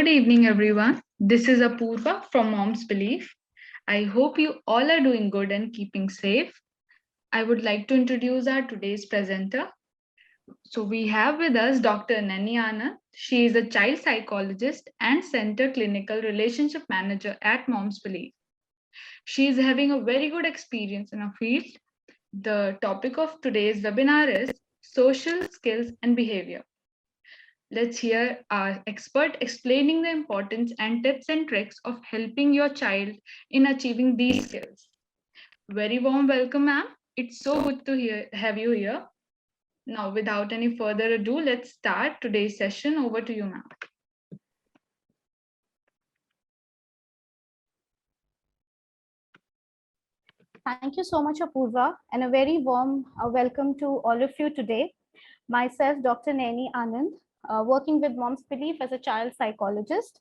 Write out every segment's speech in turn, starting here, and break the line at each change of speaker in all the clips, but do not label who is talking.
evening, everyone. This is Apurva from Mom's Belief. I hope you all are doing good and keeping safe. I would like to introduce our today's presenter. So, we have with us Dr. Nani Anand. She is a child psychologist and Center Clinical Relationship Manager at Mom's Belief. She is having a very good experience in her field. The topic of today's webinar is social skills and behavior. Let's hear our expert explaining the importance and tips and tricks of helping your child in achieving these skills. Very warm welcome, ma'am. It's so good to have you here. Now, without any further ado, let's start today's session. Over to you, ma'am.
Thank you so much, Apurva, and a very warm welcome to all of you today. Myself, Dr. Nani Anand, working with Mom's Belief as a child psychologist.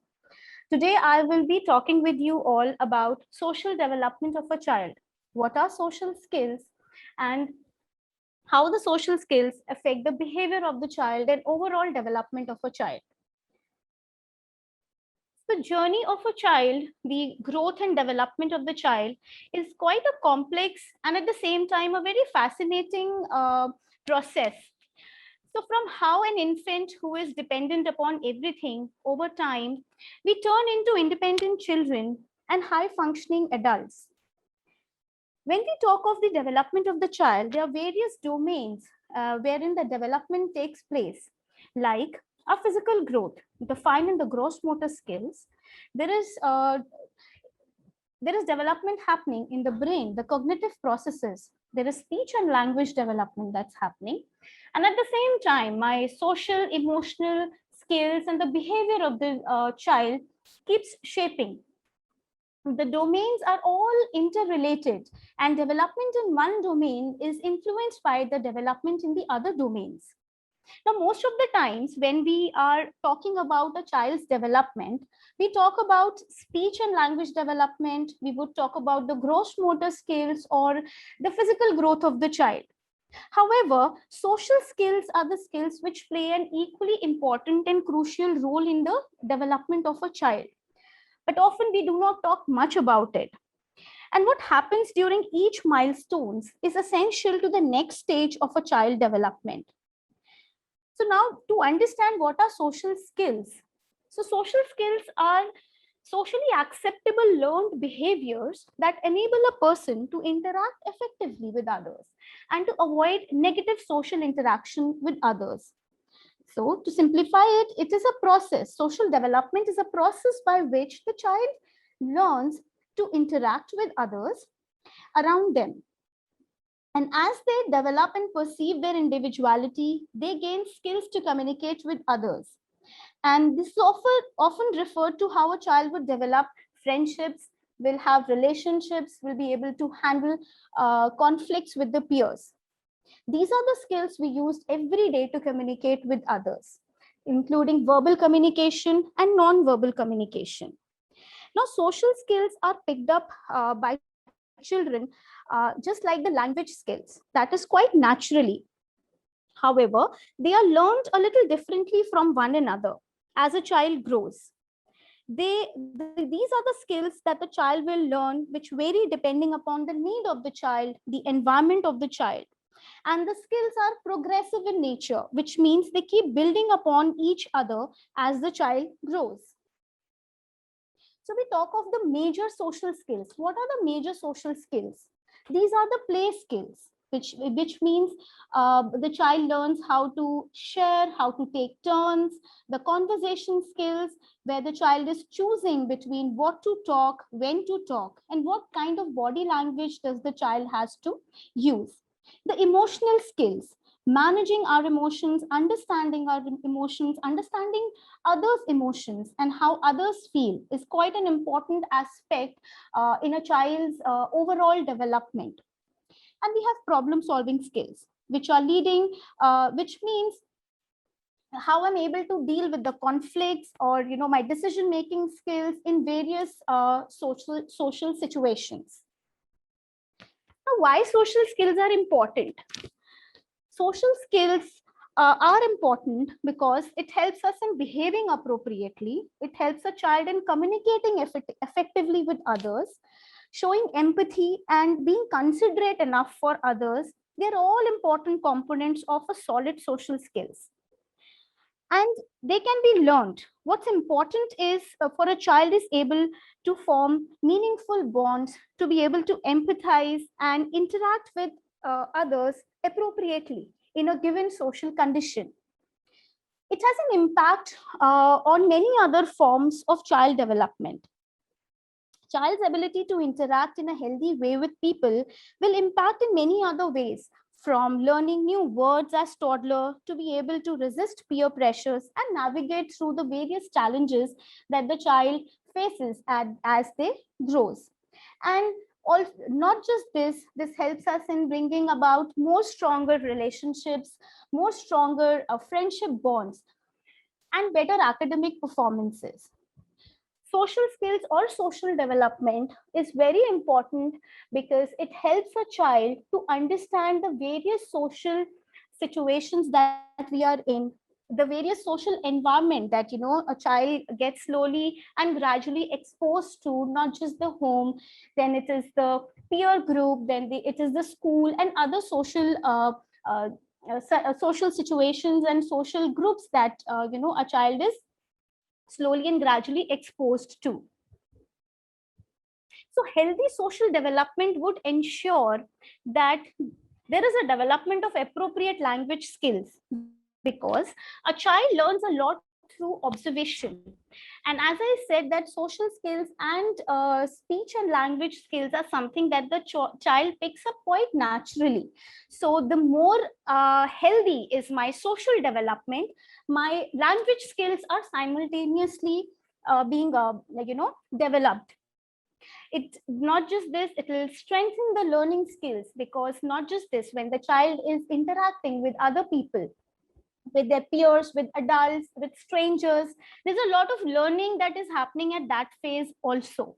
Today, I will be talking with you all about social development of a child. What are social skills and how the social skills affect the behavior of the child and overall development of a child. The journey of a child, the growth and development of the child is quite a complex and at the same time a very fascinating process. So from how an infant who is dependent upon everything over time, we turn into independent children and high functioning adults. When we talk of the development of the child, there are various domains wherein the development takes place, like a physical growth, defined in the gross motor skills. There is development happening in the brain, the cognitive processes. There is speech and language development that's happening. And at the same time, my social, emotional skills and the behavior of the child keeps shaping. The domains are all interrelated, and development in one domain is influenced by the development in the other domains. Now, most of the times when we are talking about a child's development, we talk about speech and language development, we would talk about the gross motor skills or the physical growth of the child. However, social skills are the skills which play an equally important and crucial role in the development of a child. But often we do not talk much about it. And what happens during each milestones is essential to the next stage of a child development. So now to understand what are social skills. So social skills are socially acceptable learned behaviors that enable a person to interact effectively with others and to avoid negative social interaction with others. So to simplify it, it is a process. Social development is a process by which the child learns to interact with others around them. And as they develop and perceive their individuality, they gain skills to communicate with others. And this is often referred to how a child would develop friendships, will have relationships, will be able to handle conflicts with the peers. These are the skills we use every day to communicate with others, including verbal communication and non-verbal communication. Now, social skills are picked up by children just like the language skills, that is quite naturally. However, they are learned a little differently from one another as a child grows. These are the skills that the child will learn, which vary depending upon the need of the child, the environment of the child. And the skills are progressive in nature, which means they keep building upon each other as the child grows. So we talk of the major social skills. What are the major social skills? These are the play skills, which means the child learns how to share, how to take turns, the conversation skills, where the child is choosing between what to talk, when to talk, and what kind of body language does the child has to use. The emotional skills, managing our emotions, understanding understanding others' emotions and how others feel is quite an important aspect in a child's overall development. And we have problem solving skills, which are leading, which means how I'm able to deal with the conflicts or my decision making skills in various social situations. Now, why social skills are important? Social skills are important because it helps us in behaving appropriately. It helps a child in communicating effectively with others, showing empathy and being considerate enough for others. They're all important components of a solid social skills. And they can be learned. What's important is for a child is able to form meaningful bonds, to be able to empathize and interact with others appropriately in a given social condition. It has an impact on many other forms of child development. Child's ability to interact in a healthy way with people will impact in many other ways, from learning new words as toddler to be able to resist peer pressures and navigate through the various challenges that the child faces as they grows. And also, not just this helps us in bringing about more stronger relationships, more stronger friendship bonds, and better academic performances. Social skills or social development is very important because it helps a child to understand the various social situations that we are in, the various social environment that a child gets slowly and gradually exposed to, not just the home, then it is the peer group, then it is the school and other social social situations and social groups that a child is slowly and gradually exposed to. So healthy social development would ensure that there is a development of appropriate language skills, because a child learns a lot through observation. And as I said, that social skills and speech and language skills are something that the child picks up quite naturally. So the more healthy is my social development, my language skills are simultaneously being developed. It not just this, it will strengthen the learning skills, because not just this, when the child is interacting with other people, with their peers, with adults, with strangers, there's a lot of learning that is happening at that phase also.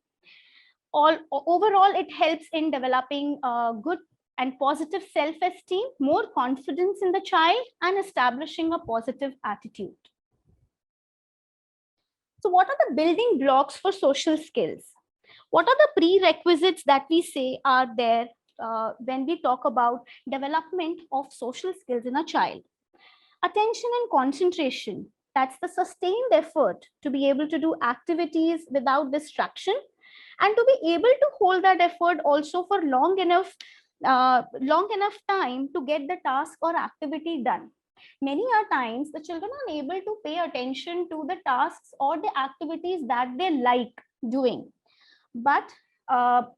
Overall, it helps in developing good and positive self-esteem, more confidence in the child, and establishing a positive attitude. So what are the building blocks for social skills? What are the prerequisites that we say are there when we talk about development of social skills in a child? Attention and concentration. That's the sustained effort to be able to do activities without distraction, and to be able to hold that effort also for long enough time to get the task or activity done. Many a times the children are able to pay attention to the tasks or the activities that they like doing, but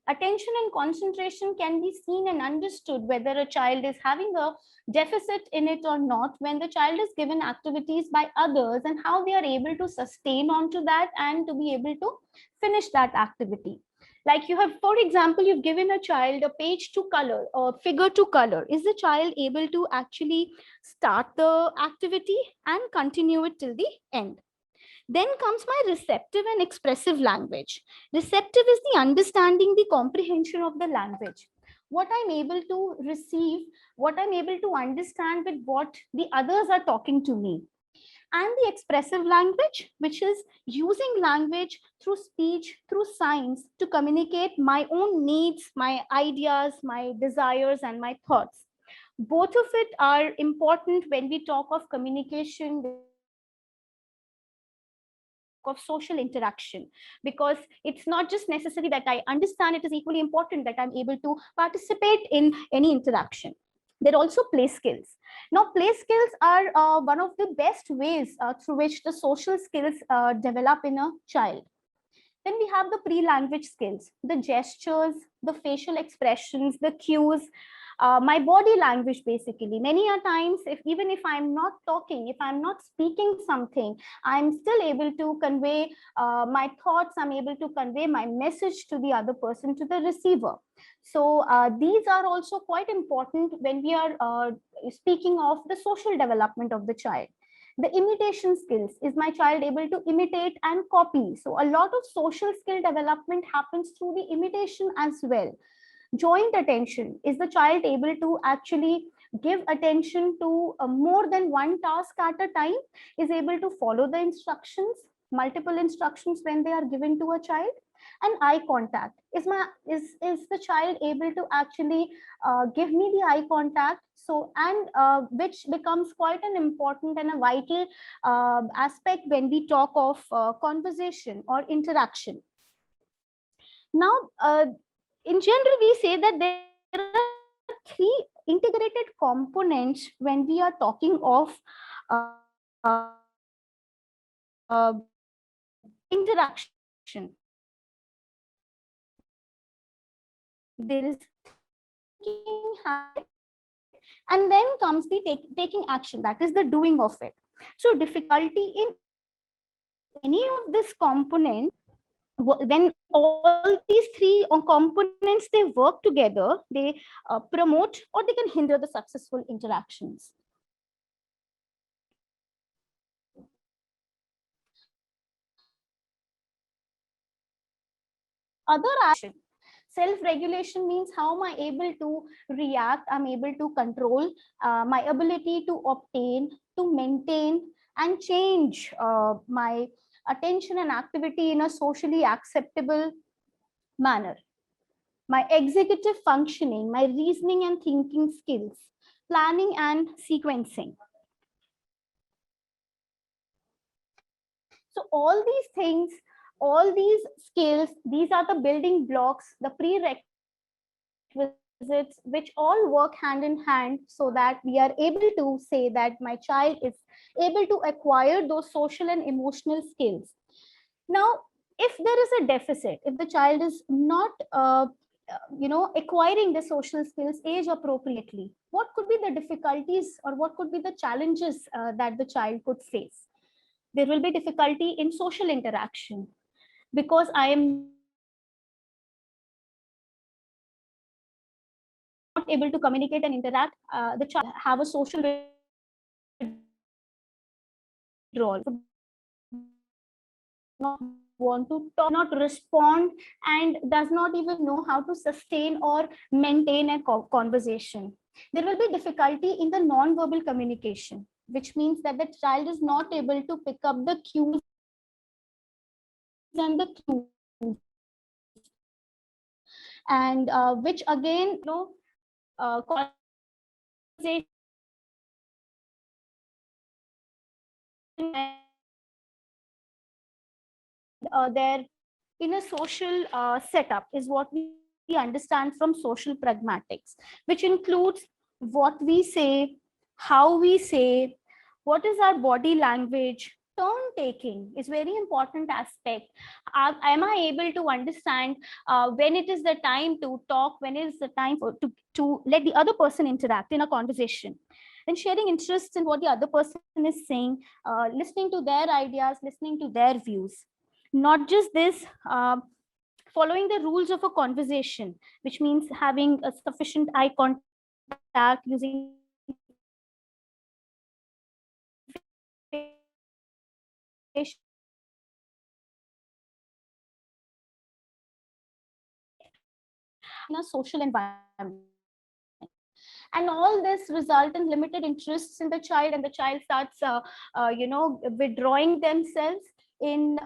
attention and concentration can be seen and understood whether a child is having a deficit in it or not when the child is given activities by others, and how they are able to sustain onto that and to be able to finish that activity. Like you have, for example, you've given a child a page to color or figure to color. Is the child able to actually start the activity and continue it till the end? Then comes my receptive and expressive language. Receptive is the understanding, the comprehension of the language. What I'm able to receive, what I'm able to understand with what the others are talking to me. And the expressive language, which is using language through speech, through signs to communicate my own needs, my ideas, my desires, and my thoughts. Both of it are important when we talk of communication, of social interaction, because it's not just necessary that I understand, it is equally important that I'm able to participate in any interaction. There are also play skills. Now, play skills are one of the best ways through which the social skills develop in a child. Then we have the pre-language skills, the gestures, the facial expressions, the cues, my body language. Basically, many a times, even if I'm not talking, if I'm not speaking something, I'm still able to convey my thoughts, I'm able to convey my message to the other person, to the receiver. So these are also quite important when we are speaking of the social development of the child. The imitation skills. Is my child able to imitate and copy? So a lot of social skill development happens through the imitation as well. Joint attention. Is the child able to actually give attention to more than one task at a time, is able to follow the instructions, multiple instructions when they are given to a child. And eye contact, is the child able to actually give me the eye contact? So, and which becomes quite an important and a vital aspect when we talk of conversation or interaction. Now, in general, we say that there are three integrated components when we are talking of interaction. There is thinking habit, and then comes the taking action, that is the doing of it. So difficulty in any of this component, when all these three components they work together, they promote or they can hinder the successful interactions. Other action, self-regulation means how am I able to react, I'm able to control my ability to obtain, to maintain and change my attention and activity in a socially acceptable manner. My executive functioning, my reasoning and thinking skills, planning and sequencing. So all these things, all these skills, these are the building blocks, the prerequisites, which all work hand in hand, so that we are able to say that my child is able to acquire those social and emotional skills. Now, if there is a deficit, if the child is not acquiring the social skills age appropriately, what could be the difficulties or what could be the challenges that the child could face? There will be difficulty in social interaction, because I am not able to communicate and interact. The child have a social withdrawal, not want to talk, not respond, and does not even know how to sustain or maintain a conversation. There will be difficulty in the non-verbal communication, which means that the child is not able to pick up the cues and the cues, and which again, conversation there in a social setup is what we understand from social pragmatics, which includes what we say, how we say, what is our body language. Turn taking is very important aspect. Am I able to understand when it is the time to talk, when is the time to let the other person interact in a conversation? Then sharing interests in what the other person is saying, listening to their ideas, listening to their views. Not just this, following the rules of a conversation, which means having a sufficient eye contact, using in a social environment. And all this result in limited interests in the child, and the child starts withdrawing themselves in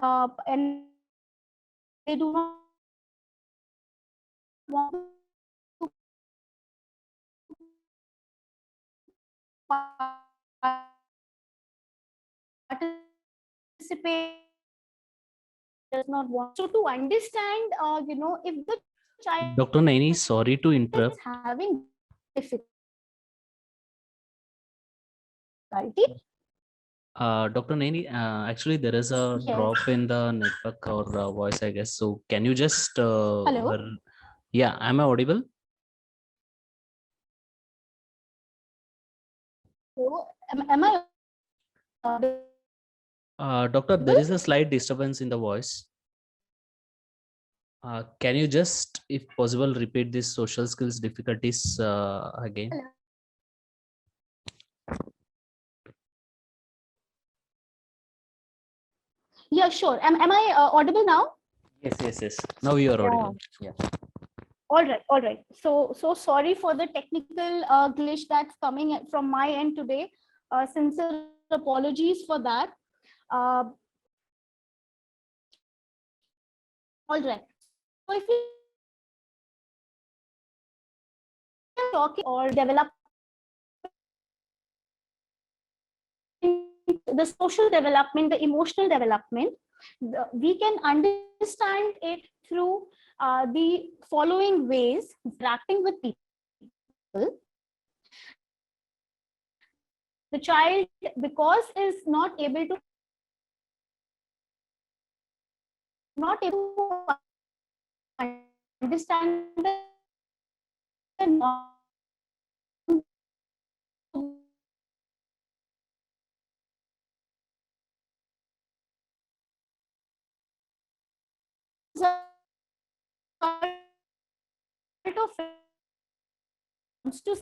and they do not want to participate, does not want. So to understand, if the child
Dr. Naini, sorry to
is
interrupt.
having difficulty.
Dr. Naini, actually there is a
Yes.
drop in the network or voice, I guess. So can you just
Hello.
Yeah, am I audible?
So, am I
Doctor, there is a slight disturbance in the voice. Can you just, if possible, repeat this social skills difficulties again?
Hello. Yeah, sure. Am I audible now?
Yes. Now you are audible. Yeah.
All right. So sorry for the technical glitch that's coming from my end today. Sincere apologies for that. Uh, all right. So if we are talking or develop the social development, the emotional development, we can understand it through the following ways: interacting with people. The child, because is not able to understand the non to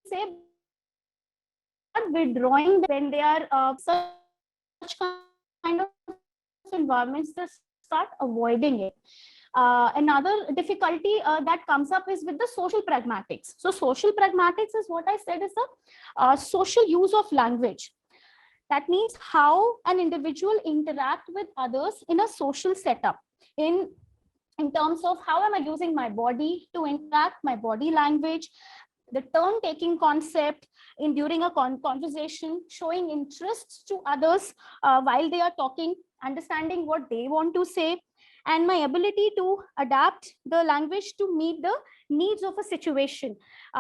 say, but withdrawing when they are such kind of environments, they start avoiding it. Another difficulty that comes up is with the social pragmatics. So social pragmatics is what I said is the social use of language. That means how an individual interact with others in a social setup, in terms of how am I using my body to interact, my body language, the turn taking concept in during a conversation, showing interest to others while they are talking, understanding what they want to say, and my ability to adapt the language to meet the needs of a situation.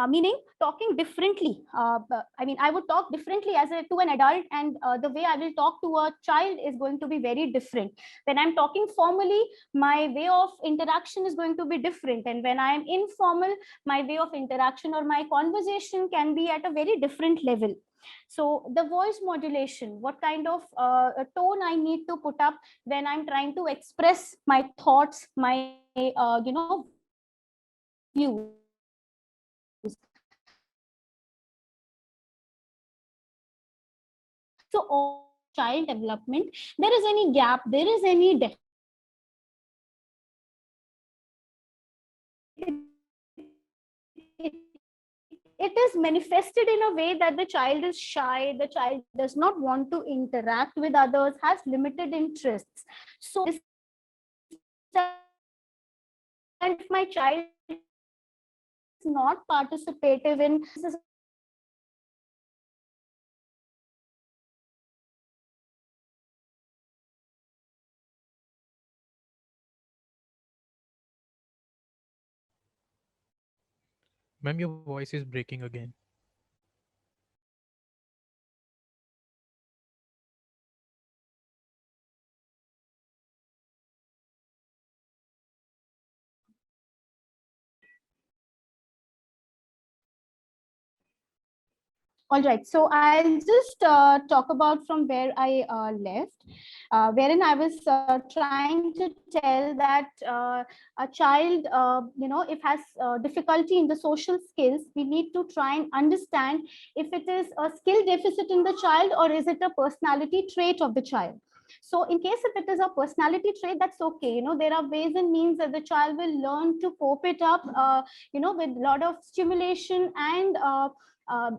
Meaning talking differently. I mean, I would talk differently to an adult, and the way I will talk to a child is going to be very different. When I'm talking formally, my way of interaction is going to be different, and when I'm informal, my way of interaction or my conversation can be at a very different level. So the voice modulation, what kind of tone I need to put up when I'm trying to express my thoughts, my views. So all child development, there is any gap, there is any it is manifested in a way that the child is shy, the child does not want to interact with others, has limited interests. So and if my child is not participative in
Ma'am, your voice is breaking again.
all right, so I'll just talk about from where I left, wherein I was trying to tell that a child, if has difficulty in the social skills, we need to try and understand if it is a skill deficit in the child or is it a personality trait of the child. So in case if it is a personality trait, that's okay. There are ways and means that the child will learn to cope it up, with a lot of stimulation and a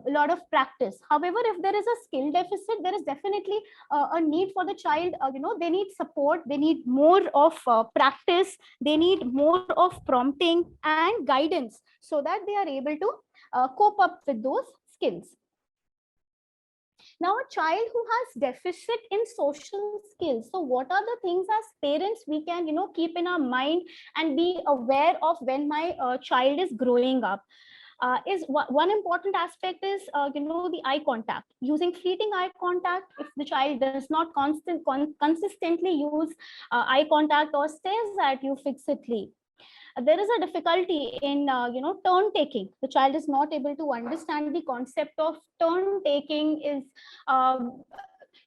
lot of practice. However, if there is a skill deficit, there is definitely a need for the child. They need support, they need more of practice, they need more of prompting and guidance so that they are able to cope up with those skills. Now, a child who has deficit in social skills, so what are the things as parents we can keep in our mind and be aware of when my child is growing up? Is one important aspect is the eye contact, using fleeting eye contact. If the child does not consistently use eye contact or stares at you fixedly, there is a difficulty in turn taking. The child is not able to understand the concept of turn taking, is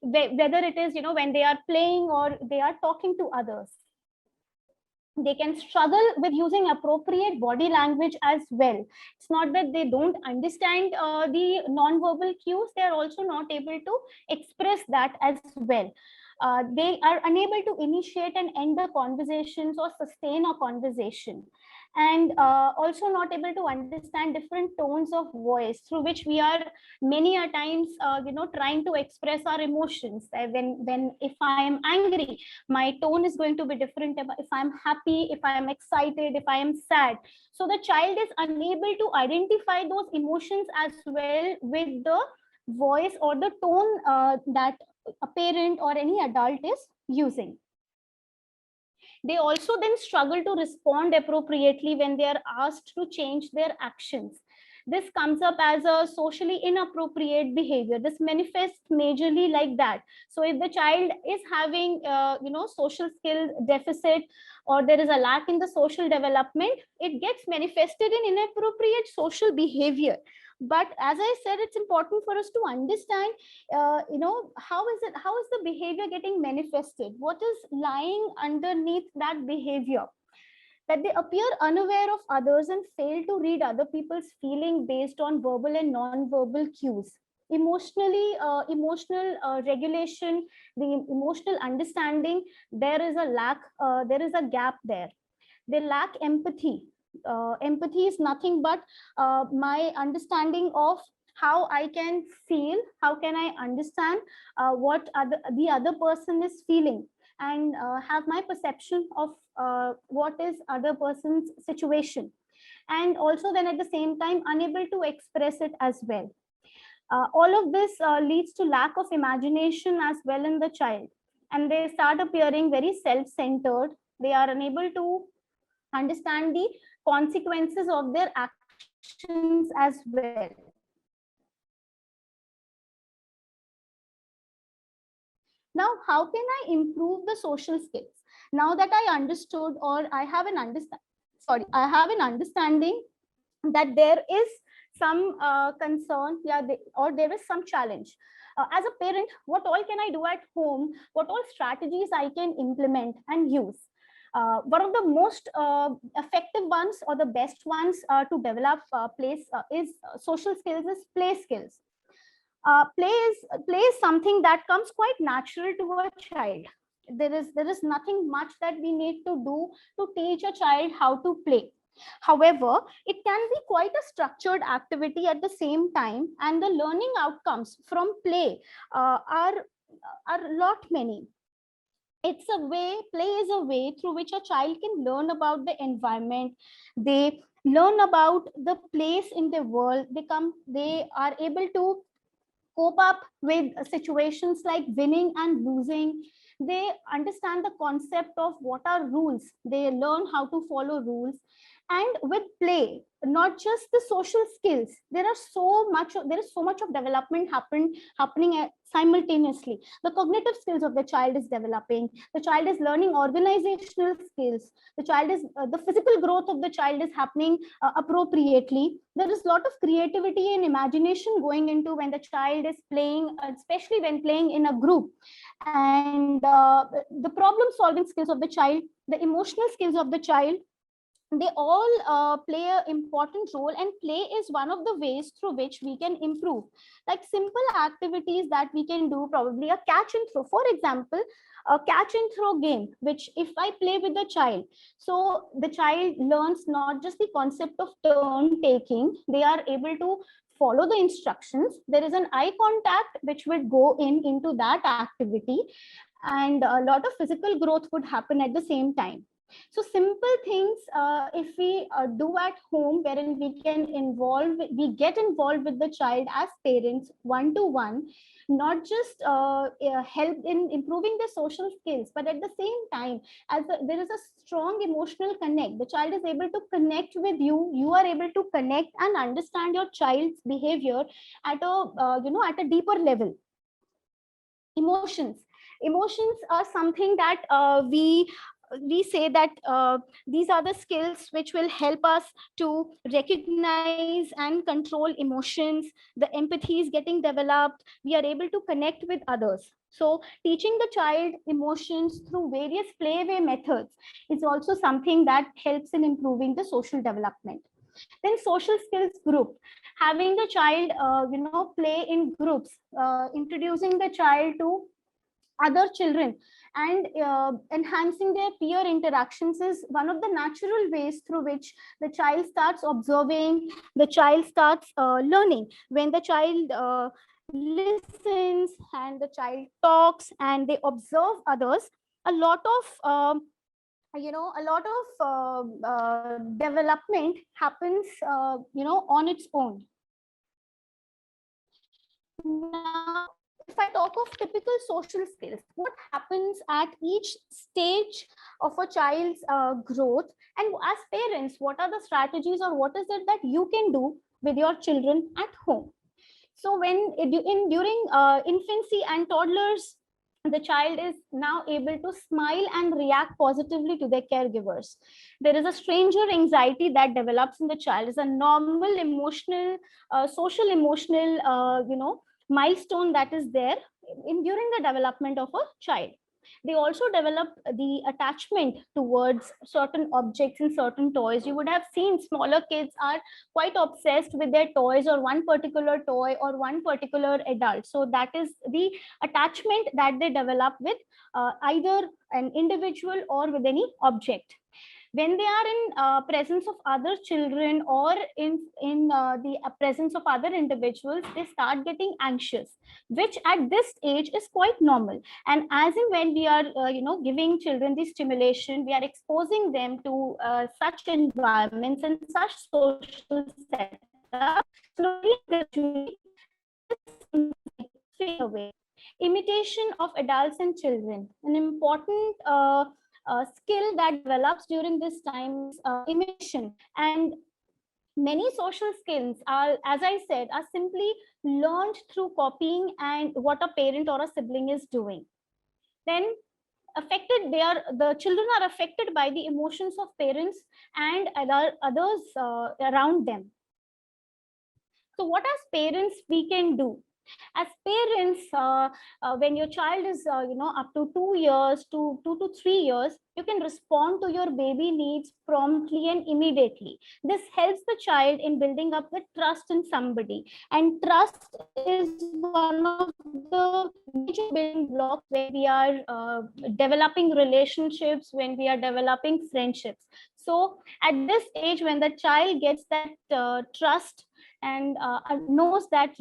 whether it is when they are playing or they are talking to others. They can struggle with using appropriate body language as well. It's not that they don't understand the non-verbal cues, they are also not able to express that as well. They are unable to initiate and end the conversations or sustain a conversation. and also not able to understand different tones of voice through which we are many a times trying to express our emotions. When if I am angry, my tone is going to be different. If I'm happy, if I am excited, if I am sad, so the child is unable to identify those emotions as well with the voice or the tone that a parent or any adult is using. They also then struggle to respond appropriately when they are asked to change their actions. This comes up as a socially inappropriate behavior. This manifests majorly like that. So if the child is having social skill deficit, or there is a lack in the social development, it gets manifested in inappropriate social behavior. But as I said, it's important for us to understand how is the behavior getting manifested, what is lying underneath that behavior, that they appear unaware of others and fail to read other people's feeling based on verbal and non-verbal cues. Emotional regulation, the emotional understanding, there is a lack, there is a gap there. They lack empathy. Empathy is nothing but my understanding of how I can feel, how can I understand what the other person is feeling, and have my perception of what is other person's situation, and also then at the same time unable to express it as well. All of this leads to lack of imagination as well in the child, and they start appearing very self-centered. They are unable to understand the consequences of their actions as well. Now, how can I improve the social skills? Now that I understood, or I have an understanding that there is some concern, or there is some challenge. As a parent, what all can I do at home? What all strategies I can implement and use? One of the most effective ones or the best ones to develop social skills is play skills. Play is something that comes quite natural to a child. There is nothing much that we need to do to teach a child how to play. However, it can be quite a structured activity at the same time, and the learning outcomes from play are a lot many. Play is a way through which a child can learn about the environment. They learn about the place in the world. They are able to cope up with situations like winning and losing. They understand the concept of what are rules. They learn how to follow rules. And with play, not just the social skills, there is so much of development happening simultaneously. The cognitive skills of the child is developing. The child is learning organizational skills. The physical growth of the child is happening appropriately. There is a lot of creativity and imagination going into when the child is playing, especially when playing in a group. And the problem solving skills of the child, the emotional skills of the child, they all play an important role, and play is one of the ways through which we can improve. Like simple activities that we can do, probably a catch and throw, for example, a catch and throw game, which if I play with the child, so the child learns not just the concept of turn taking, they are able to follow the instructions. There is an eye contact which would go into that activity, and a lot of physical growth would happen at the same time. So simple things, if we do at home, wherein we get involved with the child as parents, one-to-one, not just help in improving their social skills, but at the same time, there is a strong emotional connect. The child is able to connect with you. You are able to connect and understand your child's behavior at a deeper level. Emotions are something that we say that these are the skills which will help us to recognize and control emotions. The empathy is getting developed. We are able to connect with others. So teaching the child emotions through various playway methods is also something that helps in improving the social development. Then social skills group, having the child play in groups, introducing the child to other children, and enhancing their peer interactions is one of the natural ways through which the child starts observing, the child starts learning. When the child listens and the child talks and they observe others, a lot of a lot of development happens on its own. Now, if I talk of typical social skills, what happens at each stage of a child's growth, and as parents, what are the strategies or what is it that you can do with your children at home? So when during infancy and toddlers, the child is now able to smile and react positively to their caregivers. There is a stranger anxiety that develops in the child. It's a normal emotional, social emotional, milestone that is there during the development of a child. They also develop the attachment towards certain objects and certain toys. You would have seen smaller kids are quite obsessed with their toys or one particular toy or one particular adult. So that is the attachment that they develop with either an individual or with any object. When they are in presence of other children or in the presence of other individuals, they start getting anxious, which at this age is quite normal. And as in when we are giving children the stimulation, we are exposing them to such environments and such social setup, slowly gradually fade away. Imitation of adults and children, an important skill that develops during this time is imitation. And many social skills are, as I said, are simply learned through copying and what a parent or a sibling is doing. Then the children are affected by the emotions of parents and others around them. So what as parents we can do? As parents, when your child is up to 2 years to 2 to 3 years, you can respond to your baby needs promptly and immediately. This helps the child in building up the trust in somebody, and trust is one of the major building blocks when we are developing relationships, when we are developing friendships. So at this age, when the child gets that trust and knows that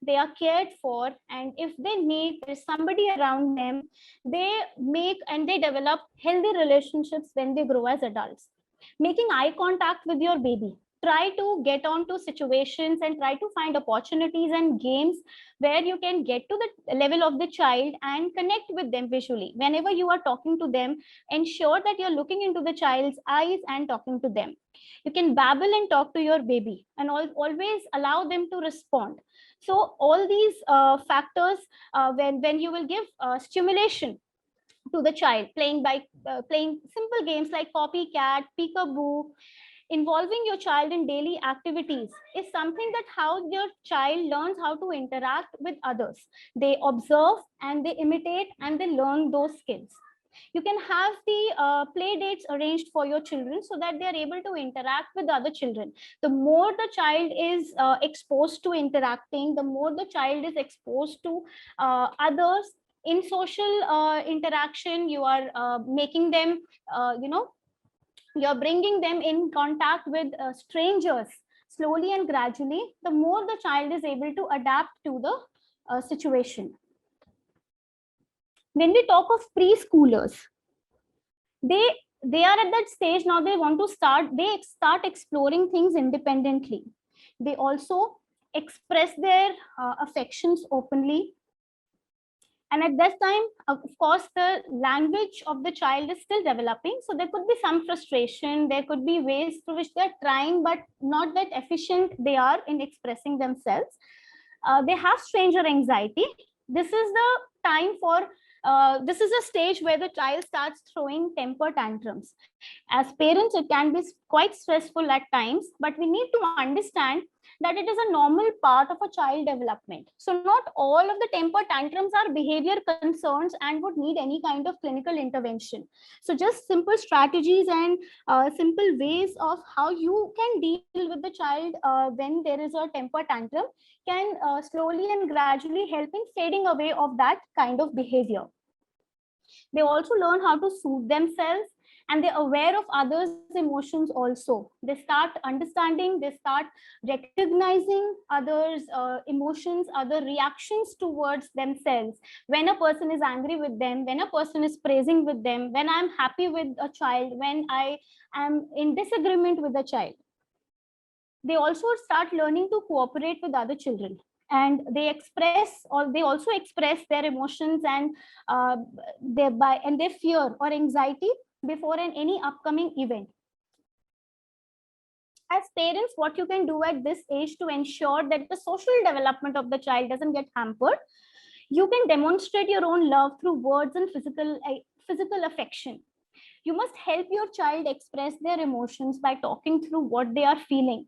they are cared for, and if they need, there's somebody around them, they make and they develop healthy relationships when they grow as adults. Making eye contact with your baby, try to get onto situations and try to find opportunities and games where you can get to the level of the child and connect with them visually. Whenever you are talking to them, ensure that you're looking into the child's eyes and talking to them. You can babble and talk to your baby and always allow them to respond. So all these factors, when you will give stimulation to the child, playing simple games like copycat, peekaboo, involving your child in daily activities is something that how your child learns how to interact with others. They observe and they imitate and they learn those skills. You can have the play dates arranged for your children so that they are able to interact with other children. The more the child is exposed to interacting, the more the child is exposed to others in social interaction, you are making them, you're bringing them in contact with strangers slowly and gradually, the more the child is able to adapt to the situation. When we talk of preschoolers, they are at that stage now. They start exploring things independently. They also express their affections openly. And at that time, of course, the language of the child is still developing. So there could be some frustration. There could be ways through which they're trying, but not that efficient they are in expressing themselves. They have stranger anxiety. This is the time for this is a stage where the child starts throwing temper tantrums. As parents, it can be quite stressful at times, but we need to understand that it is a normal part of a child development. So not all of the temper tantrums are behavior concerns and would need any kind of clinical intervention. So just simple strategies and simple ways of how you can deal with the child when there is a temper tantrum can slowly and gradually help in fading away of that kind of behavior. They also learn how to soothe themselves, and they're aware of others' emotions also. They start understanding, they start recognizing others' emotions, other reactions towards themselves. When a person is angry with them, when a person is praising with them, when I'm happy with a child, when I am in disagreement with a child. They also start learning to cooperate with other children, and they express, or they also express their emotions and their fear or anxiety before any upcoming event. As parents, what you can do at this age to ensure that the social development of the child doesn't get hampered, you can demonstrate your own love through words and physical affection. You must help your child express their emotions by talking through what they are feeling.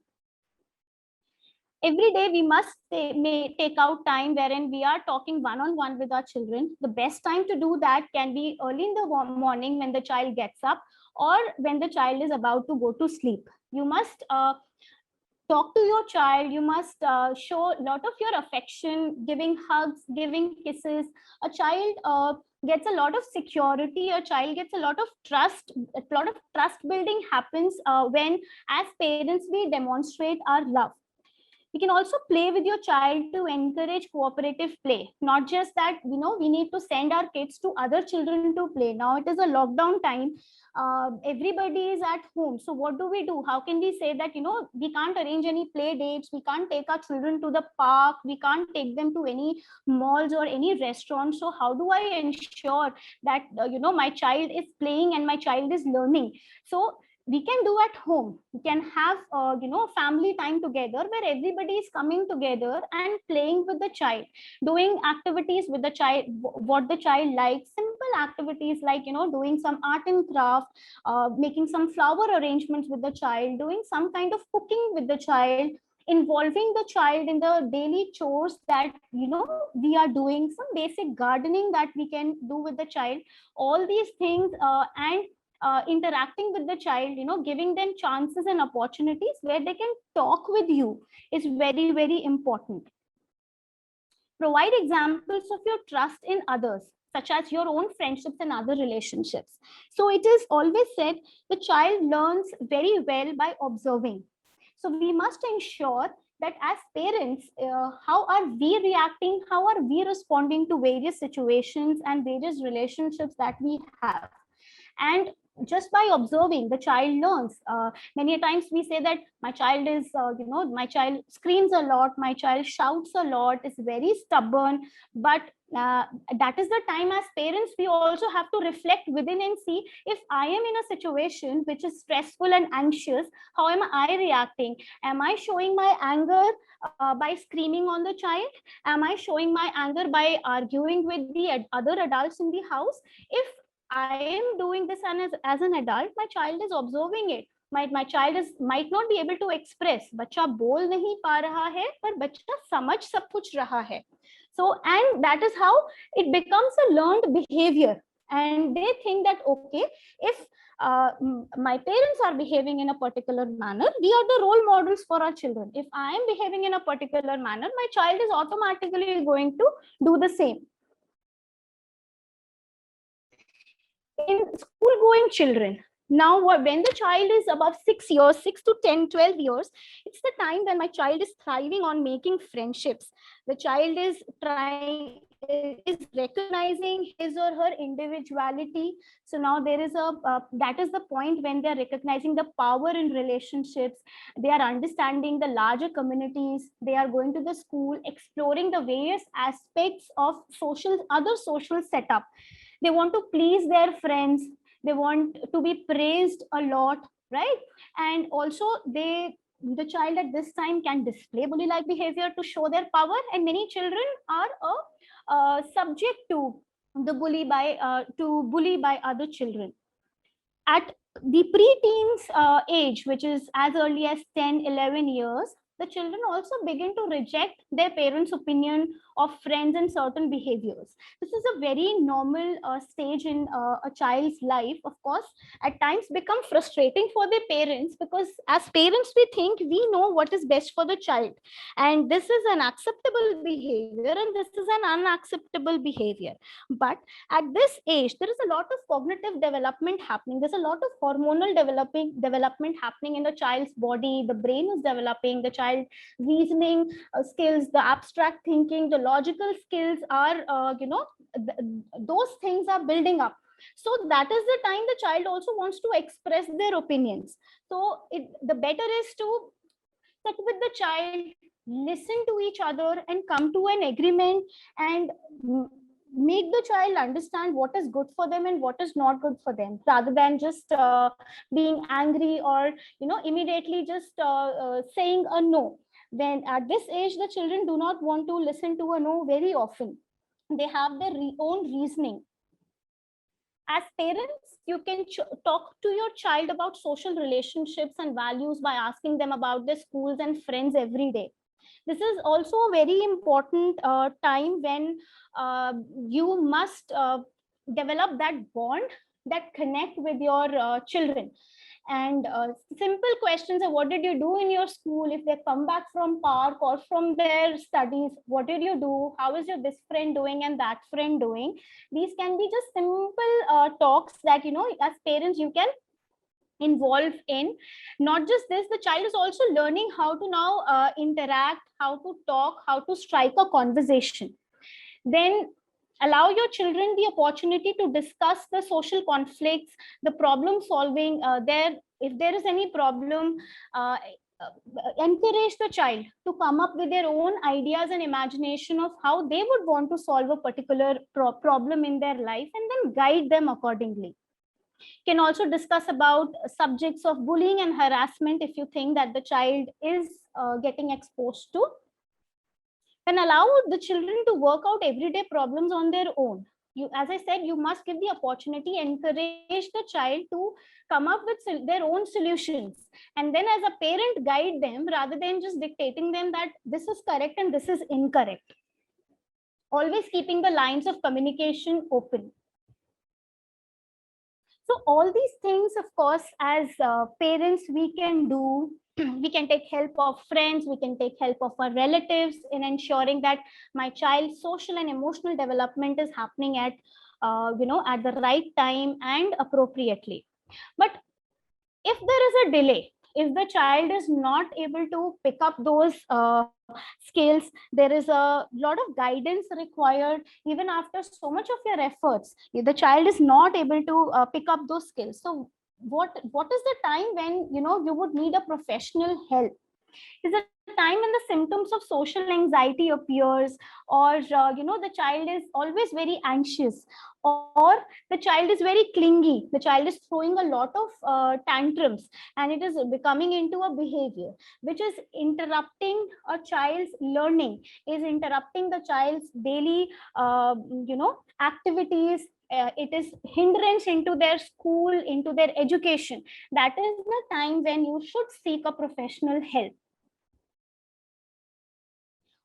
Every day we must take out time wherein we are talking one-on-one with our children. The best time to do that can be early in the morning when the child gets up, or when the child is about to go to sleep. You must talk to your child. You must show a lot of your affection, giving hugs, giving kisses. A child gets a lot of security, a child gets a lot of trust. A lot of trust building happens when, as parents, we demonstrate our love. We can also play with your child to encourage cooperative play. Not just that, we need to send our kids to other children to play. Now it is a lockdown time. Everybody is at home. So what do we do? How can we say that, we can't arrange any play dates? We can't take our children to the park. We can't take them to any malls or any restaurants. So how do I ensure that, my child is playing and my child is learning? So we can do at home. We can have family time together where everybody is coming together and playing with the child, doing activities with the child, what the child likes. Simple activities like doing some art and craft, making some flower arrangements with the child, doing some kind of cooking with the child, involving the child in the daily chores that we are doing, some basic gardening that we can do with the child. All these things, and interacting with the child, giving them chances and opportunities where they can talk with you is very, very important. Provide examples of your trust in others, such as your own friendships and other relationships. So it is always said the child learns very well by observing. So we must ensure that as parents, how are we reacting? How are we responding to various situations and various relationships that we have? And just by observing, the child learns. Many times we say that my child is, my child screams a lot, my child shouts a lot, is very stubborn. But that is the time, as parents, we also have to reflect within and see, if I am in a situation which is stressful and anxious, how am I reacting? Am I showing my anger by screaming on the child? Am I showing my anger by arguing with the other adults in the house? If I am doing this as an adult, my child is observing it. My child might not be able to express. बच्चा बोल नहीं पा रहा है, पर बच्चा समझ सब कुछ रहा है. So, and that is how it becomes a learned behavior. And they think that, okay, if my parents are behaving in a particular manner, we are the role models for our children. If I am behaving in a particular manner, my child is automatically going to do the same. In school going children, now when the child is above 6 years, 6 to 10, 12 years, it's the time when my child is thriving on making friendships. The child is recognizing his or her individuality. So now there is that is the point when they are recognizing the power in relationships. They are understanding the larger communities. They are going to the school, exploring the various aspects of other social setup. They want to please their friends. They want to be praised a lot, right? And also the child at this time can display bully-like behavior to show their power. And many children are subject to the bully by other children. At the pre-teens age, which is as early as 10, 11 years, the children also begin to reject their parents' opinion of friends and certain behaviors. This is a very normal stage in a child's life. Of course, at times become frustrating for their parents, because as parents we think we know what is best for the child, and this is an acceptable behavior and this is an unacceptable behavior. But at this age there is a lot of cognitive development happening. There's a lot of hormonal development happening in the child's body. The brain is developing, the child reasoning skills, the abstract thinking, the logical skills are those things are building up. So that is the time the child also wants to express their opinions. So the better is to sit with the child, listen to each other and come to an agreement, and make the child understand what is good for them and what is not good for them, rather than just being angry or immediately just saying a no. When at this age the children do not want to listen to a no very often, they have their own reasoning. As parents, you can talk to your child about social relationships and values by asking them about their schools and friends every day. This is also a very important time when you must develop that bond, that connect with your children. And simple questions are, what did you do in your school? If they come back from park or from their studies, what did you do? How is your this friend doing and that friend doing? These can be just simple talks that as parents you can involve in. Not just this, the child is also learning how to now interact, how to talk, how to strike a conversation. Then allow your children the opportunity to discuss the social conflicts, the problem solving. If there is any problem, encourage the child to come up with their own ideas and imagination of how they would want to solve a particular problem in their life, and then guide them accordingly. Can also discuss about subjects of bullying and harassment if you think that the child is getting exposed to. And allow the children to work out everyday problems on their own. As I said, you must give the opportunity, encourage the child to come up with their own solutions, and then as a parent guide them rather than just dictating them that this is correct and this is incorrect. Always keeping the lines of communication open. So all these things, of course, as parents, we can do. We can take help of friends, we can take help of our relatives in ensuring that my child's social and emotional development is happening at at the right time and appropriately. But if there is a delay, if the child is not able to pick up those skills, there is a lot of guidance required. Even after so much of your efforts, if the child is not able to pick up those skills, so what is the time when you would need a professional help? Is a time when the symptoms of social anxiety appears, or the child is always very anxious, or the child is very clingy, the child is throwing a lot of tantrums, and it is becoming into a behavior which is interrupting a child's learning, is interrupting the child's daily activities. It is hindrance into their school, into their education. That is the time when you should seek a professional help.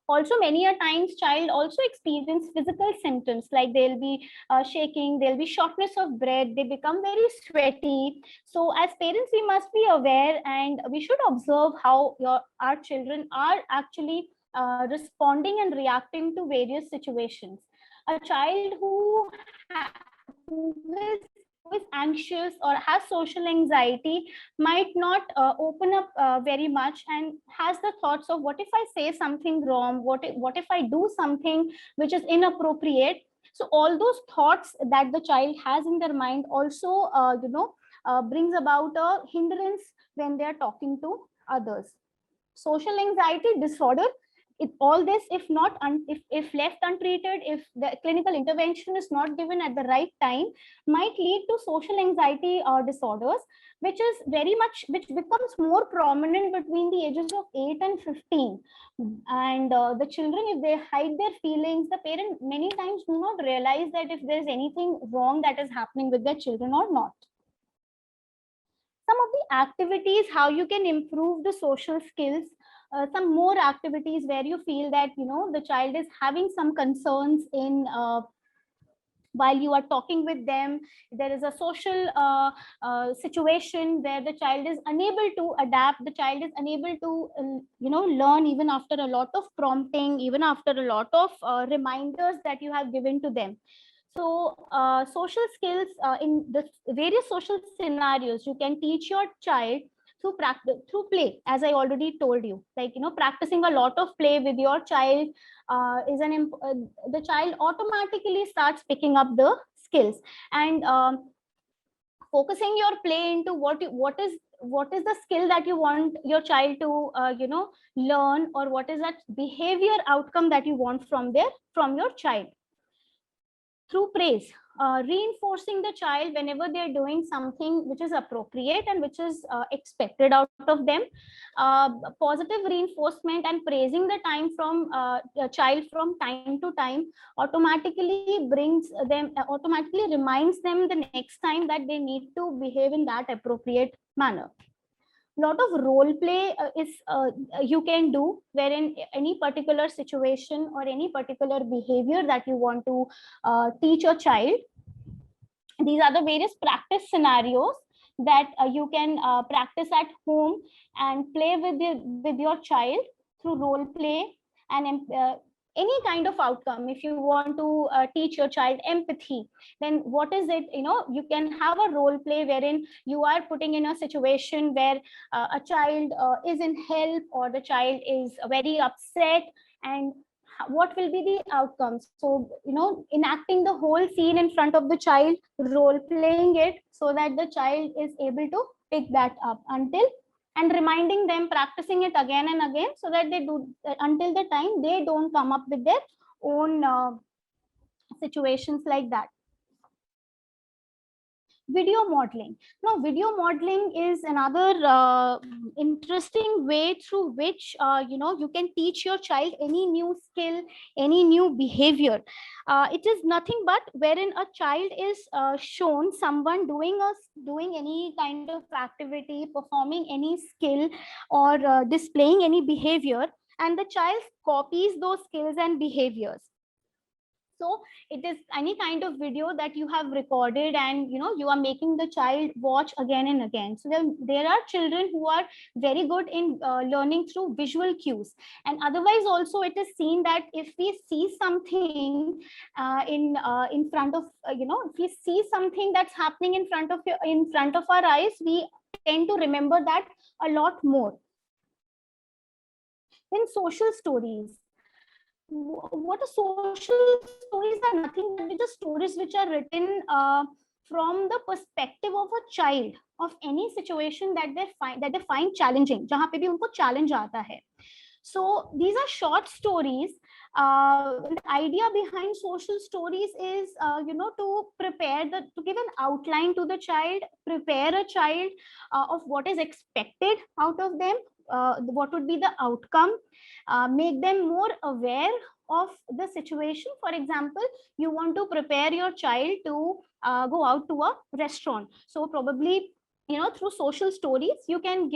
Also, many a times child also experience physical symptoms, like they'll be shaking, there'll be shortness of breath, they become very sweaty. So as parents, we must be aware, and we should observe how our children are actually responding and reacting to various situations. A child who is anxious or has social anxiety might not open up very much, and has the thoughts of, what if I say something wrong, what if I do something which is inappropriate. So all those thoughts that the child has in their mind also brings about a hindrance when they are talking to others. Social anxiety disorder, all this, if left untreated, if the clinical intervention is not given at the right time, might lead to social anxiety disorders, which becomes more prominent between the ages of 8 and 15. And the children, if they hide their feelings, the parent many times do not realize that if there is anything wrong that is happening with their children or not. Some of the activities, how you can improve the social skills. some more activities where you feel that, you know, the child is having some concerns in while you are talking with them. There is a social situation where the child is unable to adapt, the child is unable to you know, learn even after a lot of prompting, even after a lot of reminders that you have given to them. So social skills in the various social scenarios, you can teach your child through practice, through play, as I already told you. Like, you know, practicing a lot of play with your child the child automatically starts picking up the skills. And focusing your play into what is the skill that you want your child to you know, learn, or what is that behavior outcome that you want from your child. Through praise, reinforcing the child whenever they're doing something which is appropriate and which is expected out of them. Positive reinforcement and praising the time from the child from time to time automatically brings them, automatically reminds them the next time that they need to behave in that appropriate manner. Lot of role play is you can do, wherein any particular situation or any particular behavior that you want to teach your child. These are the various practice scenarios that you can practice at home and play with your child through role play and any kind of outcome. If you want to teach your child empathy, then what is it, you know, you can have a role play wherein you are putting in a situation where a child is in help, or the child is very upset, and what will be the outcomes. So, you know, enacting the whole scene in front of the child, role playing it so that the child is able to pick that up until, and reminding them, practicing it again and again so that they do until the time they don't come up with their own situations like that. Video modeling. Now, video modeling is another interesting way through which you know, you can teach your child any new skill, any new behavior. It is nothing but wherein a child is shown someone doing any kind of activity, performing any skill, or displaying any behavior, and the child copies those skills and behaviors. So it is any kind of video that you have recorded, and you know, you are making the child watch again and again. So there are children who are very good in learning through visual cues. And otherwise also, it is seen that if we see something in front of you know, if we see something that's happening in front of our eyes, we tend to remember that a lot more. Then social stories. What are social stories? Are nothing but just stories which are written from the perspective of a child of any situation that they find challenging, jahan pe bhi unko challenge aata hai. So these are short stories. The idea behind social stories is you know, to give an outline to the child, prepare a child of what is expected out of them, what would be the outcome, make them more aware of the situation. For example, you want to prepare your child to go out to a restaurant. So probably, you know, through social stories, you can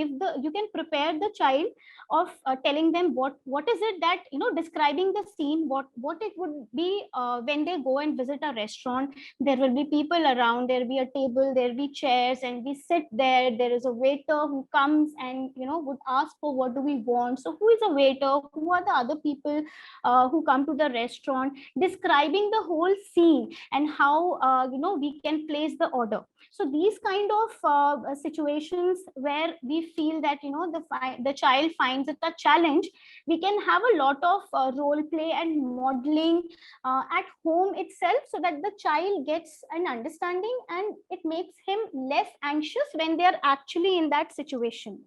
prepare the child of telling them what is it that, you know, describing the scene, what it would be when they go and visit a restaurant. There will be people around, there will be a table, there will be chairs, and we sit there. There is a waiter who comes and, you know, would ask for what do we want. So who is a waiter, who are the other people who come to the restaurant, describing the whole scene and how you know, we can place the order. So these kind of situations where we feel that, you know, the child finds it a challenge, we can have a lot of role play and modeling at home itself, so that the child gets an understanding and it makes him less anxious when they are actually in that situation.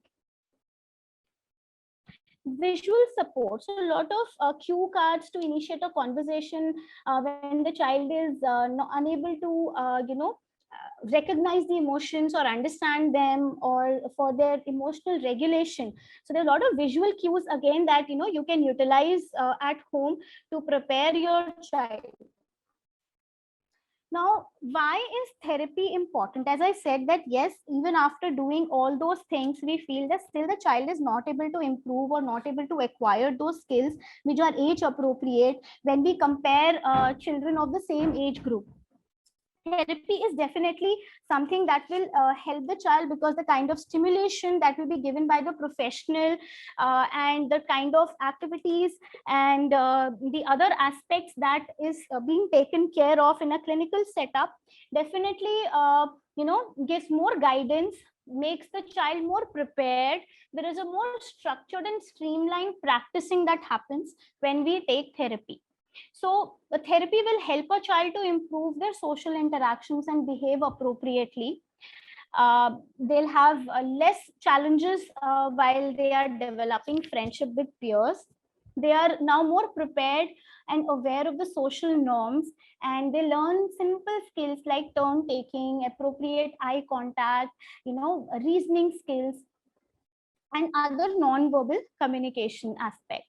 Visual support. So a lot of cue cards to initiate a conversation when the child is unable to you know, recognize the emotions or understand them, or for their emotional regulation. So there are a lot of visual cues again that, you know, you can utilize at home to prepare your child. Now, why is therapy important? As I said that yes, even after doing all those things, we feel that still the child is not able to improve or not able to acquire those skills which are age appropriate when we compare children of the same age group. Therapy is definitely something that will help the child, because the kind of stimulation that will be given by the professional and the kind of activities and the other aspects that is being taken care of in a clinical setup definitely gives more guidance, makes the child more prepared. There is a more structured and streamlined practicing that happens when we take therapy. So the therapy will help a child to improve their social interactions and behave appropriately. They'll have less challenges while they are developing friendship with peers. They are now more prepared and aware of the social norms, and they learn simple skills like turn taking, appropriate eye contact, reasoning skills, and other non-verbal communication aspects.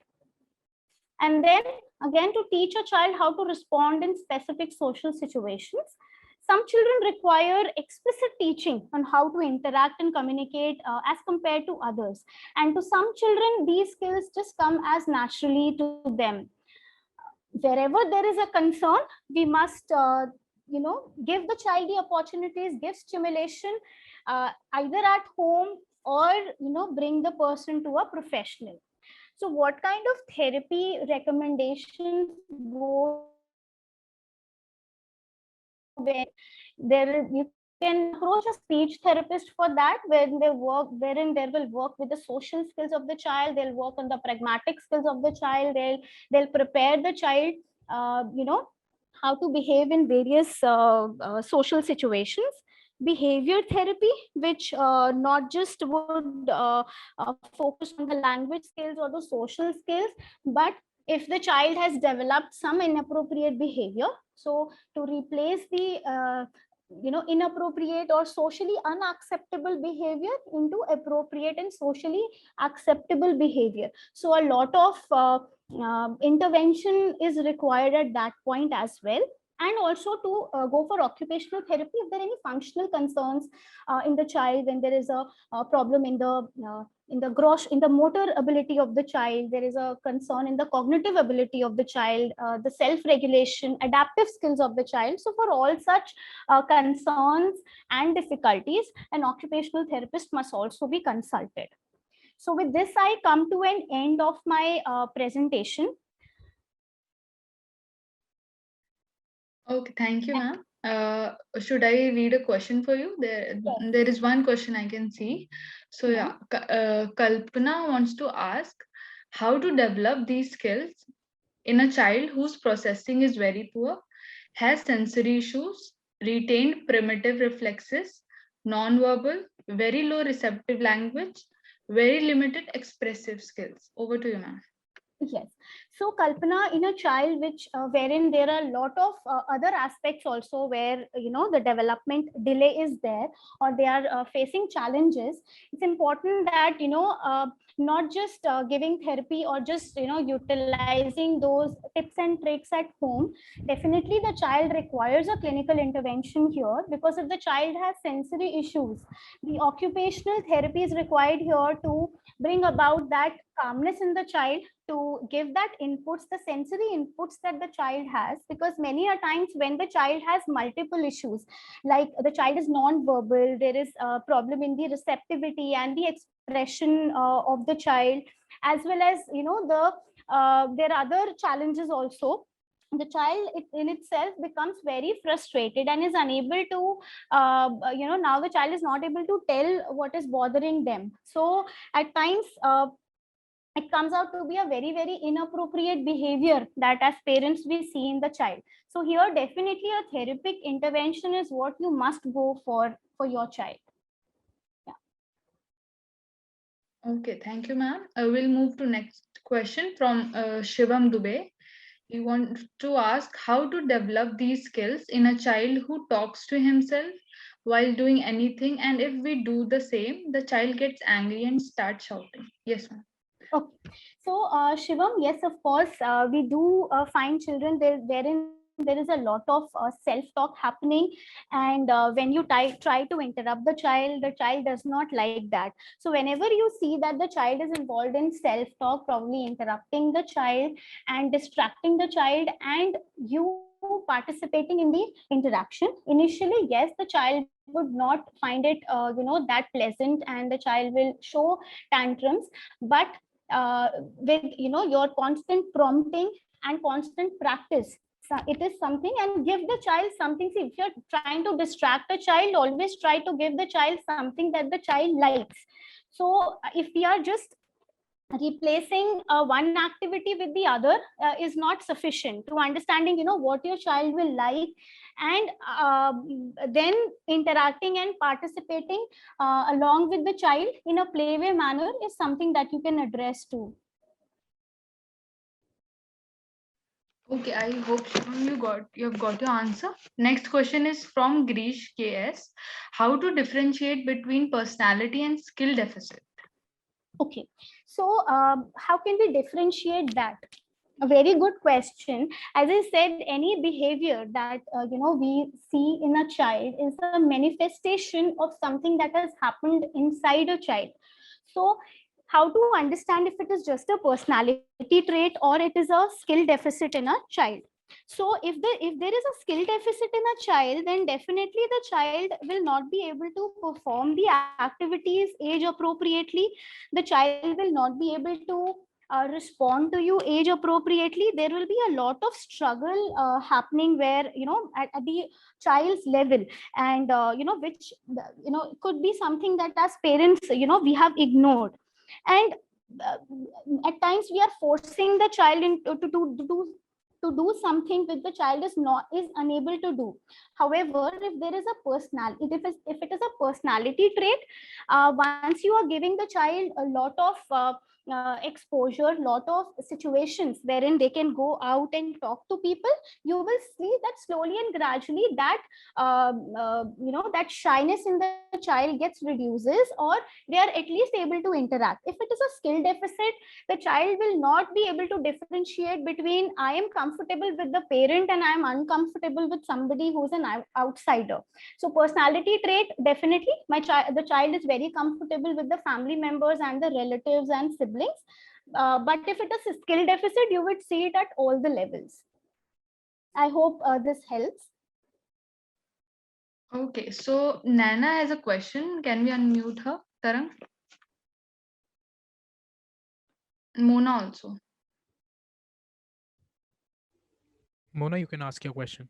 And then again, to teach a child how to respond in specific social situations. Some children require explicit teaching on how to interact and communicate as compared to others. And to some children, these skills just come as naturally to them. Wherever there is a concern, we must give the child the opportunities, give stimulation either at home or bring the person to a professional. So what kind of therapy recommendations go when you can approach a speech therapist for that, wherein they will work with the social skills of the child, they'll work on the pragmatic skills of the child, they'll prepare the child how to behave in various social situations. Behavior therapy, which not just would focus on the language skills or the social skills, but if the child has developed some inappropriate behavior, so to replace the inappropriate or socially unacceptable behavior into appropriate and socially acceptable behavior. So a lot of intervention is required at that point as well. And also to go for occupational therapy if there are any functional concerns in the child, when there is a problem in the motor ability of the child, there is a concern in the cognitive ability of the child, the self-regulation, adaptive skills of the child. So for all such concerns and difficulties, an occupational therapist must also be consulted. So with this, I come to an end of my presentation.
Okay, thank you, ma'am. Should I read a question for you? There is one question I can see. So yeah, Kalpana wants to ask how to develop these skills in a child whose processing is very poor, has sensory issues, retained primitive reflexes, non-verbal, very low receptive language, very limited expressive skills. Over to you, ma'am.
Yes. So Kalpana, in a child wherein there are a lot of other aspects also where the development delay is there, or they are facing challenges, it's important that not just giving therapy or just utilizing those tips and tricks at home. Definitely the child requires a clinical intervention here, because if the child has sensory issues, the occupational therapy is required here to bring about that calmness in the child, to give that inputs, the sensory inputs that the child has. Because many a times when the child has multiple issues, like the child is non-verbal, there is a problem in the receptivity and the expression of the child, as well as there are other challenges also. The child in itself becomes very frustrated and is unable to now the child is not able to tell what is bothering them. So at times it comes out to be a very, very inappropriate behavior that as parents we see in the child. So here definitely a therapeutic intervention is what you must go for your child.
Okay, thank you, ma'am. We'll move to next question from Shivam Dubey. He wants to ask how to develop these skills in a child who talks to himself while doing anything, and if we do the same, the child gets angry and starts shouting. Yes, ma'am.
Okay. So Shivam, yes, of course, we do find children wherein there is a lot of self-talk happening, and when you try to interrupt the child does not like that. So whenever you see that the child is involved in self-talk, probably interrupting the child and distracting the child, and you participating in the interaction, initially, yes, the child would not find it that pleasant, and the child will show tantrums. But with your constant prompting and constant practice, so it is something, and give the child something. See, if you're trying to distract a child, always try to give the child something that the child likes. So if we are just replacing one activity with the other, is not sufficient to understanding what your child will like, and then interacting and participating along with the child in a playway manner is something that you can address to.
Okay, I hope Shivam, you've got your answer. Next question is from Grish KS. How to differentiate between personality and skill deficit?
Okay, so how can we differentiate that? A very good question. As I said, any behavior that we see in a child is a manifestation of something that has happened inside a child. So how to understand if it is just a personality trait or it is a skill deficit in a child? So if there is a skill deficit in a child, then definitely the child will not be able to perform the activities age appropriately. The child will not be able to respond to you age appropriately. There will be a lot of struggle happening where at the child's level, and which could be something that as parents we have ignored, and at times we are forcing the child to do something which the child is unable to do. However, if there is a personality, if it is a personality trait, once you are giving the child a lot of exposure, lot of situations wherein they can go out and talk to people, you will see that slowly and gradually that that shyness in the child gets reduces, or they are at least able to interact. If it is a skill deficit, the child will not be able to differentiate between I am comfortable with the parent and I am uncomfortable with somebody who's an outsider. So personality trait, definitely the child is very comfortable with the family members and the relatives and siblings. But if it is a skill deficit, you would see it at all the levels. I hope this helps.
Okay, so Nana has a question. Can we unmute her, Tarang? Mona also.
Mona, you can ask your question.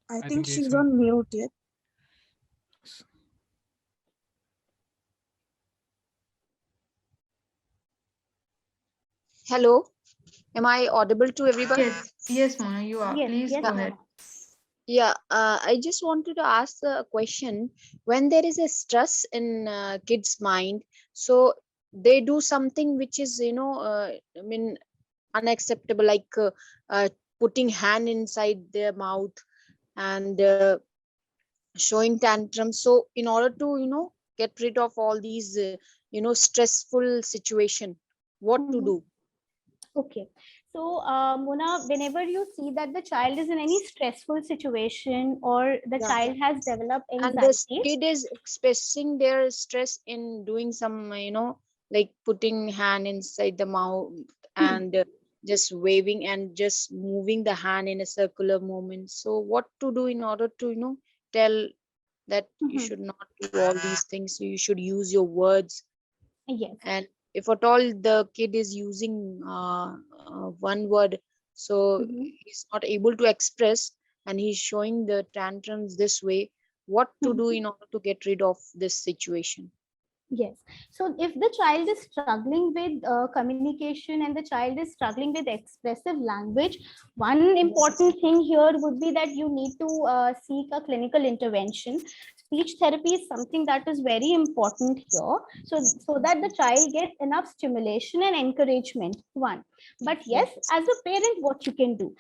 I
think
think
there's
she's
some-
on mute yet.
Hello, am I audible to everybody?
Yes, Mona, you are.
Yes,
Please
yes,
go
Mona.
ahead.
Yeah, I just wanted to ask a question. When there is a stress in kids' mind, so they do something which is, I mean, unacceptable, like putting hand inside their mouth and showing tantrums. So in order to, get rid of all these, stressful situation, what to do?
Okay. So, Mona, whenever you see that the child is in any stressful situation or the
Yeah.
child has developed
And this
anxiety,
kid is expressing their stress in doing some like putting hand inside the mouth and just waving and just moving the hand in a circular movement. So what to do in order to tell that you should not do all these things, so you should use your words.
yes.
And if at all the kid is using one word, so he's not able to express and he's showing the tantrums this way, what to do in order to get rid of this situation?
Yes. So if the child is struggling with communication and the child is struggling with expressive language, one important thing here would be that you need to seek a clinical intervention. Speech therapy is something that is very important here. So that the child gets enough stimulation and encouragement, one. But yes, as a parent, what you can do?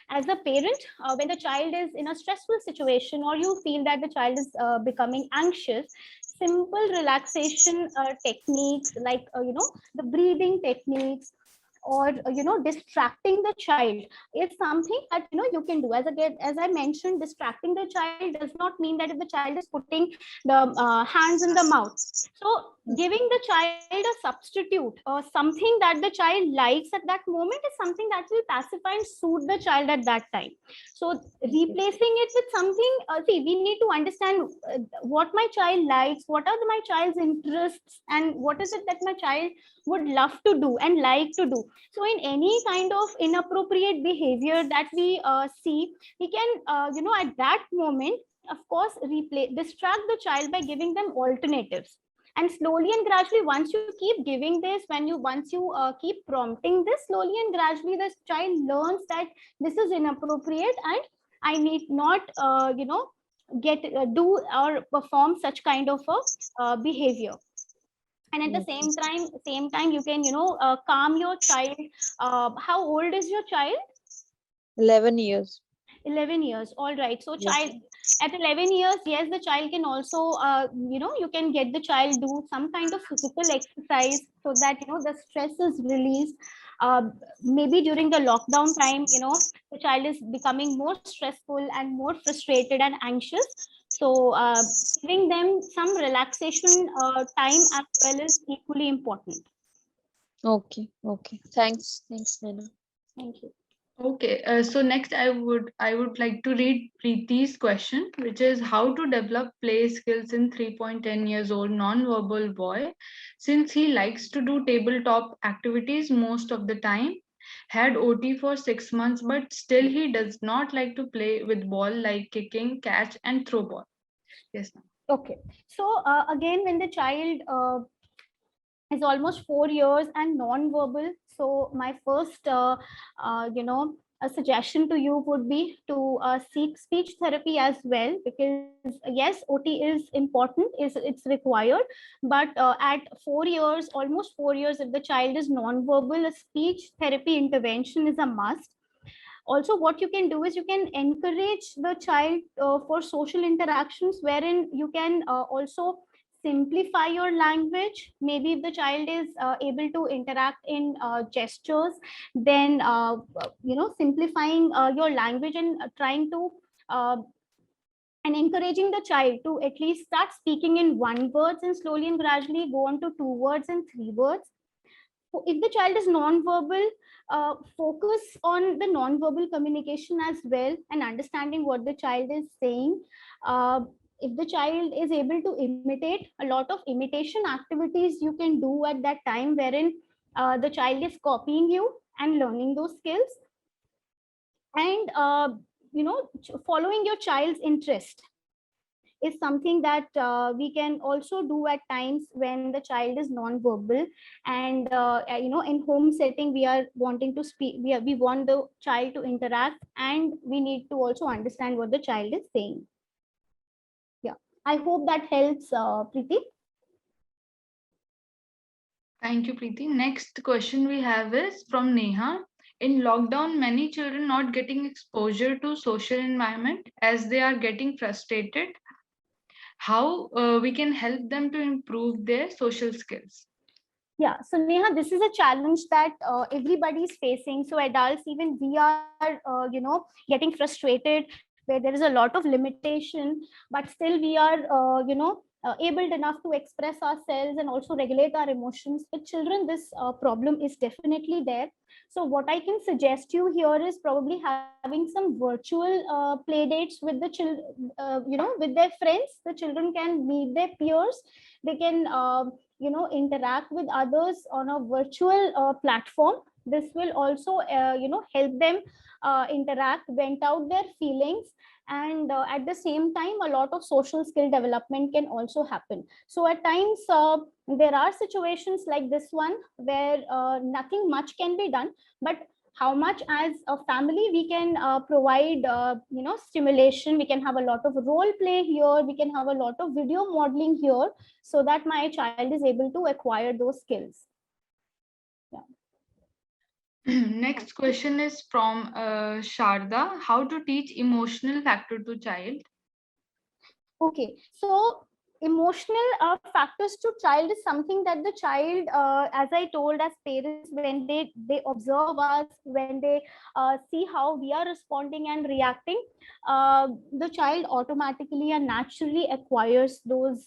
As a parent, when the child is in a stressful situation, or you feel that the child is becoming anxious, simple relaxation techniques like the breathing techniques, or distracting the child, is something that you can do. As I mentioned, distracting the child does not mean that if the child is putting the hands in the mouth. So giving the child a substitute or something that the child likes at that moment is something that will pacify and soothe the child at that time. So replacing it with something, see, we need to understand what my child likes, what are my child's interests, and what is it that my child would love to do and like to do. So in any kind of inappropriate behavior that we see, we can at that moment, of course, distract the child by giving them alternatives. And slowly and gradually, once you keep giving this, once you keep prompting this, slowly and gradually the child learns that this is inappropriate and I need not get do or perform such kind of a behavior. And at the same time you can calm your child. How old is your child?
11 years.
11 years. All right. So
Yes.
child at 11 years, yes, the child can also you can get the child do some kind of physical exercise, so that the stress is released. Maybe during the lockdown time, the child is becoming more stressful and more frustrated and anxious. So giving them some relaxation time as well is equally important.
Okay. Thanks, Naina.
Thank you.
Okay, so next I would like to read Preeti's question, which is how to develop play skills in 3.10 years old non-verbal boy, since he likes to do tabletop activities most of the time. Had OT for 6 months, but still he does not like to play with ball like kicking, catch, and throw ball. Yes, ma'am.
Okay. So again, when the child is almost 4 years and non-verbal, so my first a suggestion to you would be to seek speech therapy as well, because yes, OT is important, it's required, but at 4 years, almost 4 years, if the child is non-verbal, a speech therapy intervention is a must. Also, what you can do is you can encourage the child for social interactions, wherein you can also simplify your language. Maybe if the child is able to interact in gestures, then simplifying your language and trying to uh, and encouraging the child to at least start speaking in one words and slowly and gradually go on to 2 words and 3 words. If the child is non-verbal, focus on the non-verbal communication as well and understanding what the child is saying. If the child is able to imitate, a lot of imitation activities you can do at that time, wherein the child is copying you and learning those skills. And following your child's interest is something that we can also do at times when the child is non-verbal. And in home setting, we are wanting to speak, we want the child to interact, and we need to also understand what the child is saying. Yeah, I hope that helps, Preeti.
Thank you, Preeti. Next question we have is from Neha. In lockdown, many children not getting exposure to social environment as they are getting frustrated. How we can help them to improve their social skills?
Yeah, so Neha, this is a challenge that everybody is facing. So adults, even we are, getting frustrated, where there is a lot of limitation, but still we are, able enough to express ourselves and also regulate our emotions. With children, this problem is definitely there. So what I can suggest you here is probably having some virtual play dates with the children, with their friends. The children can meet their peers. They can interact with others on a virtual platform. This will also help them interact, vent out their feelings, and at the same time a lot of social skill development can also happen. So at times there are situations like this one where nothing much can be done, but how much as a family we can provide stimulation. We can have a lot of role play here, we can have a lot of video modeling here, so that my child is able to acquire those skills. Yeah.
Next question is from Sharda. How to teach emotional factor to child?
Okay, so emotional factors to child is something that the child, as I told, as parents, when they observe us, when they see how we are responding and reacting, the child automatically and naturally acquires those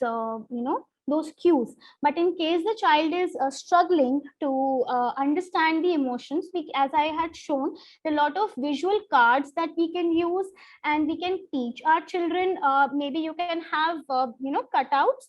those cues. But in case the child is struggling to understand the emotions, as I had shown, a lot of visual cards that we can use, and we can teach our children. Maybe you can have cutouts,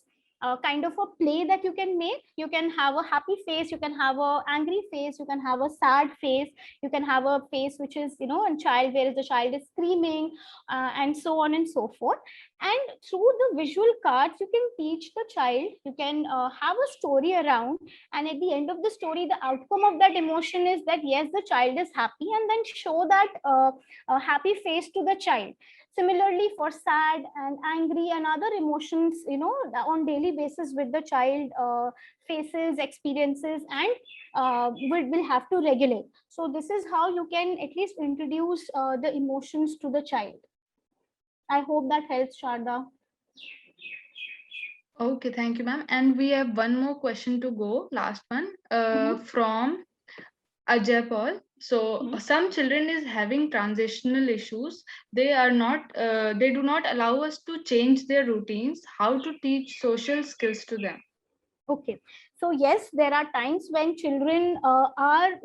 kind of a play that you can make. You can have a happy face, you can have a angry face, you can have a sad face, you can have a face which is a child, where the child is screaming, and so on and so forth. And through the visual cards, you can teach the child. You can have a story around, and at the end of the story, the outcome of that emotion is that yes, the child is happy, and then show that happy face to the child. Similarly, for sad and angry and other emotions, on daily basis with the child, faces, experiences, and will have to regulate. So this is how you can at least introduce the emotions to the child. I hope that helps, Sharda.
Okay, thank you, ma'am. And we have one more question to go, last one, from Ajay Paul. So some children is having transitional issues. They are not, they do not allow us to change their routines. How to teach social skills to them?
Okay, so yes, there are times when children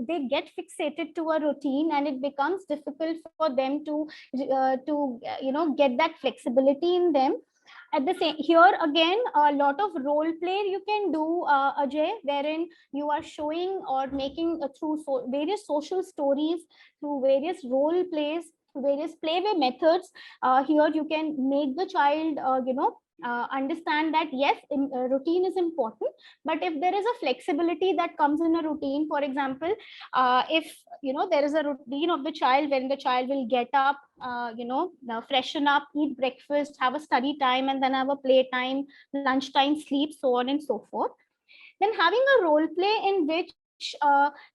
they get fixated to a routine, and it becomes difficult for them to get that flexibility in them. At the same, here again, a lot of role play you can do, Ajay, wherein you are showing or making through various social stories, through various role plays, various playway methods. Here you can make the child understand that yes, routine is important, but if there is a flexibility that comes in a routine, for example, if there is a routine of the child, when the child will get up, freshen up, eat breakfast, have a study time, and then have a play time, lunchtime, sleep, so on and so forth, then having a role play in which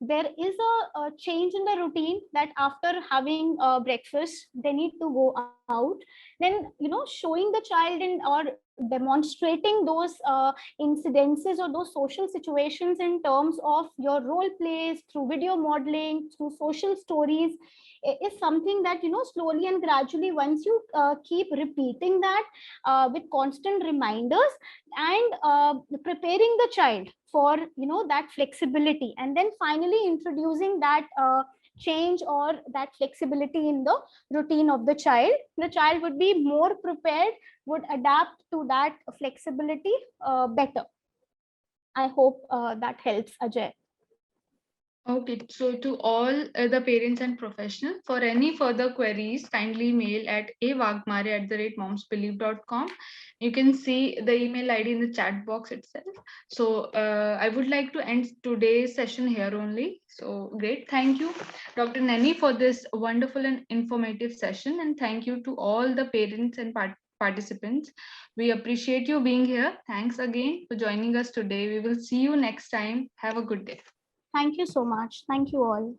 there is a change in the routine, that after having breakfast they need to go out, then showing the child in, or demonstrating those incidences or those social situations in terms of your role plays, through video modeling, through social stories, is something that slowly and gradually, once you keep repeating that with constant reminders, and preparing the child for that flexibility, and then finally introducing that change or that flexibility in the routine of the child would be more prepared, would adapt to that flexibility better. I hope that helps, Ajay.
Okay, so to all the parents and professionals, for any further queries, kindly mail at avagmare@momsbelieve.com. You can see the email ID in the chat box itself. So I would like to end today's session here only. So great. Thank you, Dr. Nani, for this wonderful and informative session. And thank you to all the parents and participants. We appreciate you being here. Thanks again for joining us today. We will see you next time. Have a good day.
Thank you so much. Thank you all.